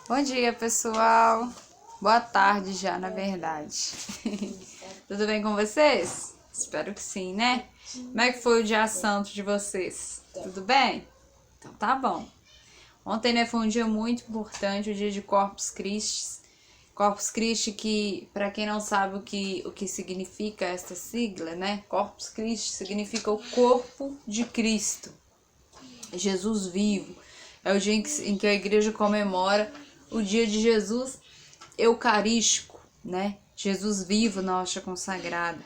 Bom dia, pessoal. Boa tarde já, na verdade. Tudo bem com vocês? Espero que sim, né? Como é que foi o dia santo de vocês? Tudo bem? Então tá bom. Ontem, né, foi um dia muito importante, o dia de Corpus Christi. Corpus Christi, que, para quem não sabe o que significa esta sigla, né? Corpus Christi significa o corpo de Cristo. Jesus vivo. É o dia em que a igreja comemora o dia de Jesus eucarístico, né? Jesus vivo na hóstia consagrada.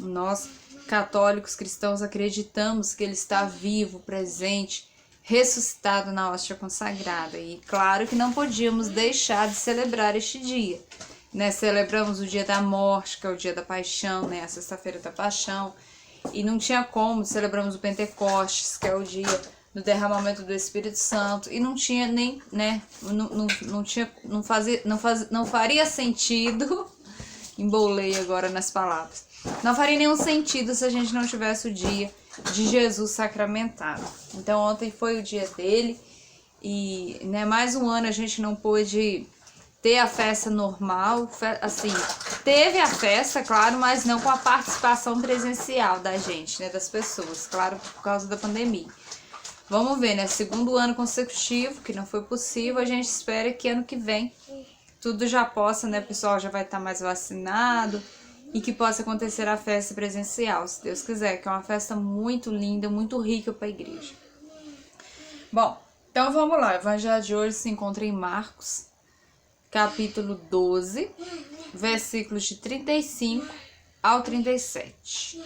Nós, católicos cristãos, acreditamos que ele está vivo, presente, ressuscitado na hóstia consagrada. E claro que não podíamos deixar de celebrar este dia, né? Celebramos o dia da morte, que é o dia da paixão, né? A sexta-feira da paixão. E não tinha como, celebramos o Pentecostes, que é o dia do derramamento do Espírito Santo, e não tinha nem, né, não faria sentido, embolei agora nas palavras, não faria nenhum sentido se a gente não tivesse o dia de Jesus sacramentado. Então ontem foi o dia dele, e né, mais um ano a gente não pôde ter a festa normal, assim, teve a festa, claro, mas não com a participação presencial da gente, né, das pessoas, claro, por causa da pandemia. Vamos ver, né? Segundo ano consecutivo, que não foi possível, a gente espera que ano que vem tudo já possa, né? O pessoal já vai estar mais vacinado e que possa acontecer a festa presencial, se Deus quiser, que é uma festa muito linda, muito rica para a igreja. Bom, então vamos lá. O evangelho de hoje se encontra em Marcos, capítulo 12, versículos de 35 ao 37.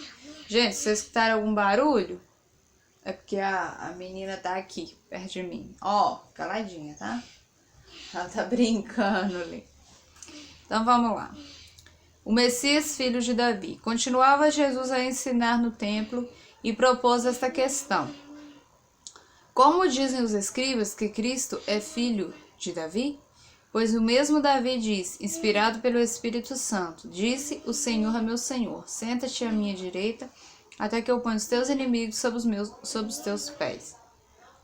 Gente, se vocês escutaram algum barulho, é porque a menina tá aqui, perto de mim. Ó, caladinha, tá? Ela tá brincando ali. Então vamos lá. O Messias, filho de Davi. Continuava Jesus a ensinar no templo e propôs esta questão. Como dizem os escribas que Cristo é filho de Davi? Pois o mesmo Davi diz, inspirado pelo Espírito Santo, disse o Senhor a meu Senhor, senta-te à minha direita, até que eu ponha os teus inimigos sob os teus pés.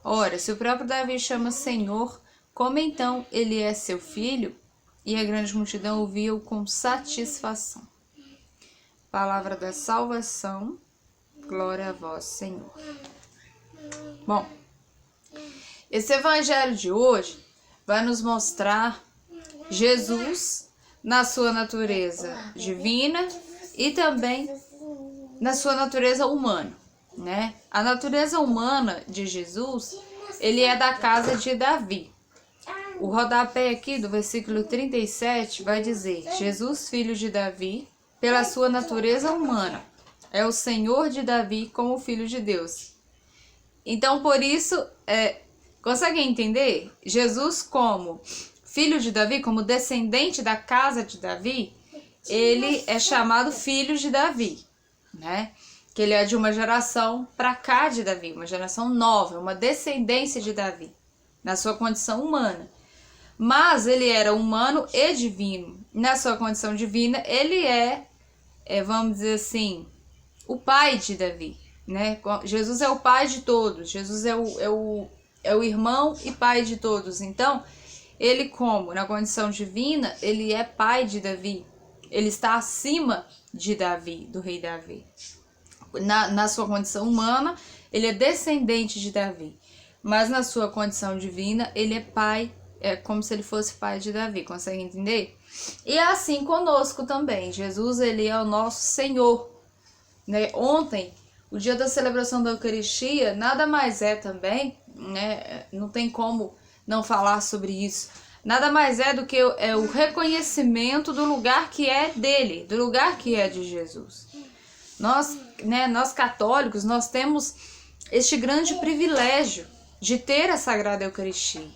Ora, se o próprio Davi chama Senhor, como então ele é seu filho? E a grande multidão ouvia-o com satisfação. Palavra da salvação, glória a vós, Senhor. Bom, esse evangelho de hoje vai nos mostrar Jesus na sua natureza divina e também na sua natureza humana, né? A natureza humana de Jesus, ele é da casa de Davi. O rodapé aqui do versículo 37 vai dizer, Jesus, filho de Davi, pela sua natureza humana, é o Senhor de Davi como filho de Deus. Então, por isso, conseguem entender? Jesus como filho de Davi, como descendente da casa de Davi, ele é chamado filho de Davi, né? Que ele é de uma geração para cá de Davi, uma geração nova, uma descendência de Davi, na sua condição humana. Mas ele era humano e divino. Na sua condição divina, ele vamos dizer assim, o pai de Davi, né? Jesus é o pai de todos, Jesus é o irmão e pai de todos. Então, ele como na condição divina, ele é pai de Davi. Ele está acima de Davi, do rei Davi. Na sua condição humana, ele é descendente de Davi. Mas na sua condição divina, ele é pai, é como se ele fosse pai de Davi. Consegue entender? E é assim conosco também. Jesus, ele é o nosso Senhor, né? Ontem, o dia da celebração da Eucaristia, nada mais é também, né? Não tem como não falar sobre isso. Nada mais é do que o reconhecimento do lugar que é dele, do lugar que é de Jesus. Nós, né, nós católicos, nós temos este grande privilégio de ter a Sagrada Eucaristia,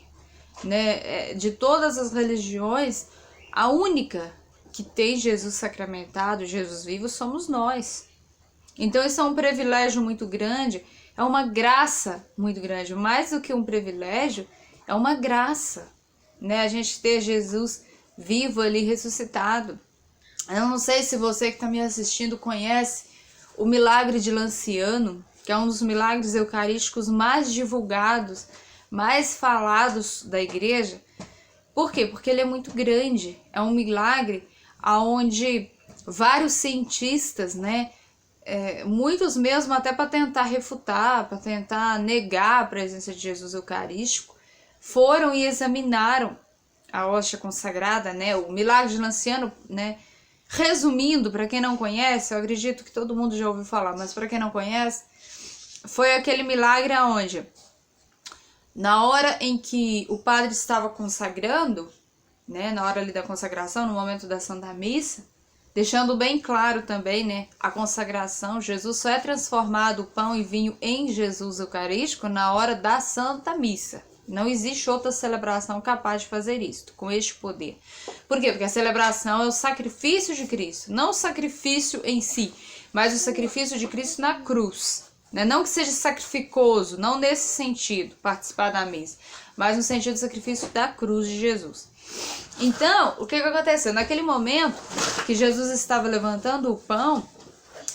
né? De todas as religiões, a única que tem Jesus sacramentado, Jesus vivo, somos nós. Então isso é um privilégio muito grande, é uma graça muito grande, mais do que um privilégio, é uma graça, né? A gente ter Jesus vivo ali, ressuscitado. Eu não sei se você que está me assistindo conhece o milagre de Lanciano, que é um dos milagres eucarísticos mais divulgados, mais falados da igreja, Por quê? Porque ele é muito grande. É um milagre onde vários cientistas, né, muitos mesmo até para tentar refutar, para tentar negar a presença de Jesus Eucarístico, foram e examinaram a hóstia consagrada, né, o milagre de Lanciano, né. Resumindo, para quem não conhece, eu acredito que todo mundo já ouviu falar, mas para quem não conhece, foi aquele milagre onde, na hora em que o padre estava consagrando, né, na hora ali da consagração, no momento da Santa Missa, deixando bem claro também, né, a consagração, Jesus só é transformado o pão e vinho em Jesus Eucarístico na hora da Santa Missa. Não existe outra celebração capaz de fazer isso, com este poder. Por quê? Porque a celebração é o sacrifício de Cristo, não o sacrifício em si, mas o sacrifício de Cristo na cruz. Né? Não que seja sacrificoso, não nesse sentido, participar da missa, mas no sentido do sacrifício da cruz de Jesus. Então, o que aconteceu? Naquele momento que Jesus estava levantando o pão,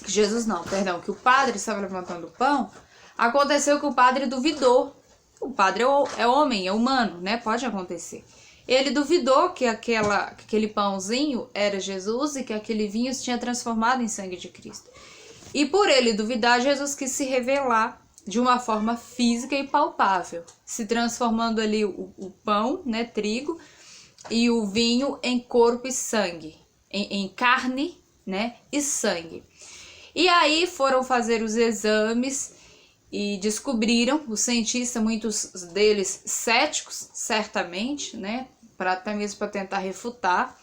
que o padre estava levantando o pão, aconteceu que o padre duvidou. O padre é homem, é humano, né? Pode acontecer. Ele duvidou que aquele pãozinho era Jesus e que aquele vinho se tinha transformado em sangue de Cristo. E por ele duvidar, Jesus quis se revelar de uma forma física e palpável, se transformando ali o pão, né, trigo, e o vinho em corpo e sangue, em carne, né, e sangue. E aí foram fazer os exames e descobriram, os cientistas, muitos deles céticos, certamente, né, até mesmo para tentar refutar,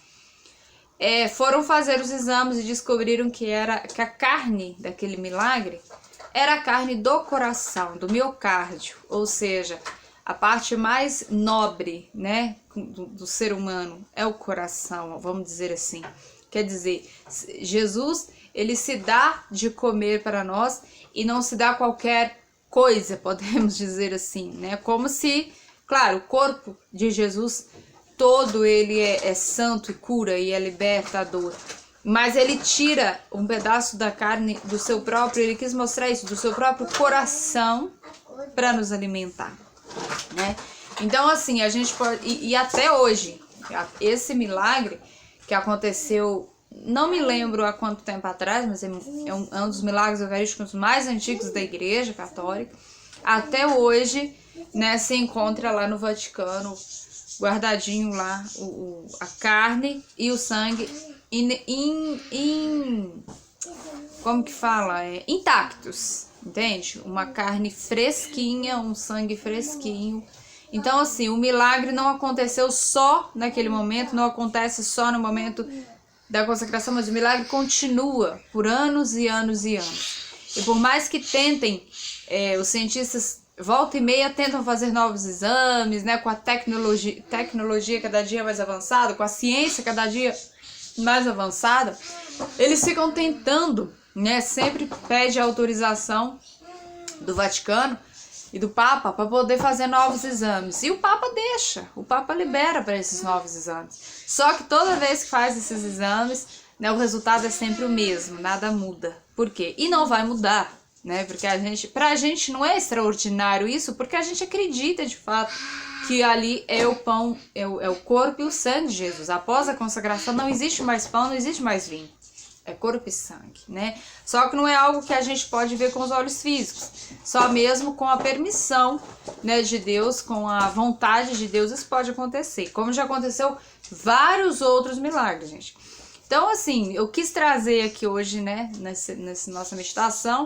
foram fazer os exames e descobriram que a carne daquele milagre era a carne do coração, do miocárdio, ou seja, a parte mais nobre, né, do ser humano é o coração, vamos dizer assim. Quer dizer, Jesus, ele se dá de comer para nós e não se dá qualquer coisa, podemos dizer assim, né? Como se, claro, o corpo de Jesus todo ele é santo e cura e é libertador, mas ele tira um pedaço da carne do seu próprio, ele quis mostrar isso, do seu próprio coração para nos alimentar, né? Então assim, a gente pode, e até hoje, esse milagre que aconteceu, não me lembro há quanto tempo atrás, mas é um dos milagres eucarísticos mais antigos da Igreja Católica. Até hoje, né, se encontra lá no Vaticano, guardadinho lá, a carne e o sangue como que fala? Intactos, entende? Uma carne fresquinha, um sangue fresquinho. Então, assim, o milagre não aconteceu só naquele momento, não acontece só no momento da consagração, mas o milagre continua por anos e anos e anos. E por mais que tentem, os cientistas volta e meia tentam fazer novos exames, né, com a tecnologia cada dia mais avançada, com a ciência cada dia mais avançada, eles ficam tentando, né, sempre pede autorização do Vaticano e do Papa para poder fazer novos exames. E o Papa deixa, o Papa libera para esses novos exames. Só que toda vez que faz esses exames, né, o resultado é sempre o mesmo, nada muda. Por quê? E não vai mudar, né? Porque pra gente não é extraordinário isso, porque a gente acredita de fato que ali é o pão, é o corpo e o sangue de Jesus. Após a consagração não existe mais pão, não existe mais vinho. É corpo e sangue, né? Só que não é algo que a gente pode ver com os olhos físicos. Só mesmo com a permissão, né, de Deus, com a vontade de Deus, isso pode acontecer. Como já aconteceu vários outros milagres, gente. Então, assim, eu quis trazer aqui hoje, né, nessa nossa meditação,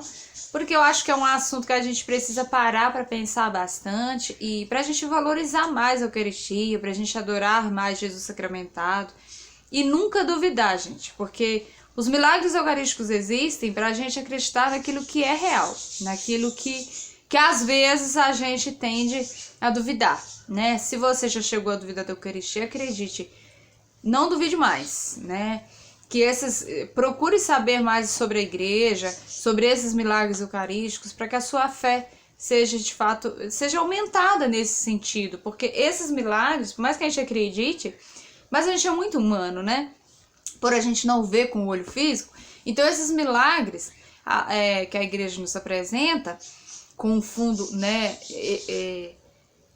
porque eu acho que é um assunto que a gente precisa parar para pensar bastante e para a gente valorizar mais a Eucaristia, para a gente adorar mais Jesus sacramentado e nunca duvidar, gente, porque os milagres eucarísticos existem para a gente acreditar naquilo que é real, naquilo que às vezes a gente tende a duvidar, né? Se você já chegou a duvidar da Eucaristia, acredite, não duvide mais, né? Procure saber mais sobre a igreja, sobre esses milagres eucarísticos, para que a sua fé seja de fato, seja aumentada nesse sentido, porque esses milagres, por mais que a gente acredite, mas a gente é muito humano, né? Por a gente não ver com o olho físico, então esses milagres que a igreja nos apresenta, com um fundo, né,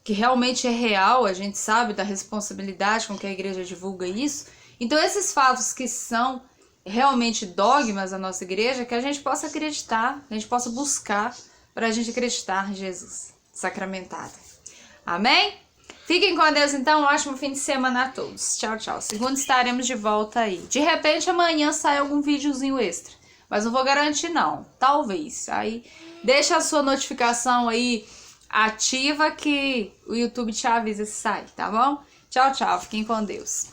que realmente é real, a gente sabe da responsabilidade com que a igreja divulga isso. Então esses fatos que são realmente dogmas da nossa igreja, que a gente possa acreditar, a gente possa buscar para a gente acreditar em Jesus sacramentado. Amém? Fiquem com Deus então, um ótimo fim de semana a todos. Tchau, tchau. Segunda estaremos de volta aí. De repente amanhã sai algum videozinho extra, mas não vou garantir não, talvez. Aí deixa a sua notificação aí ativa que o YouTube te avisa se sai, tá bom? Tchau, tchau. Fiquem com Deus.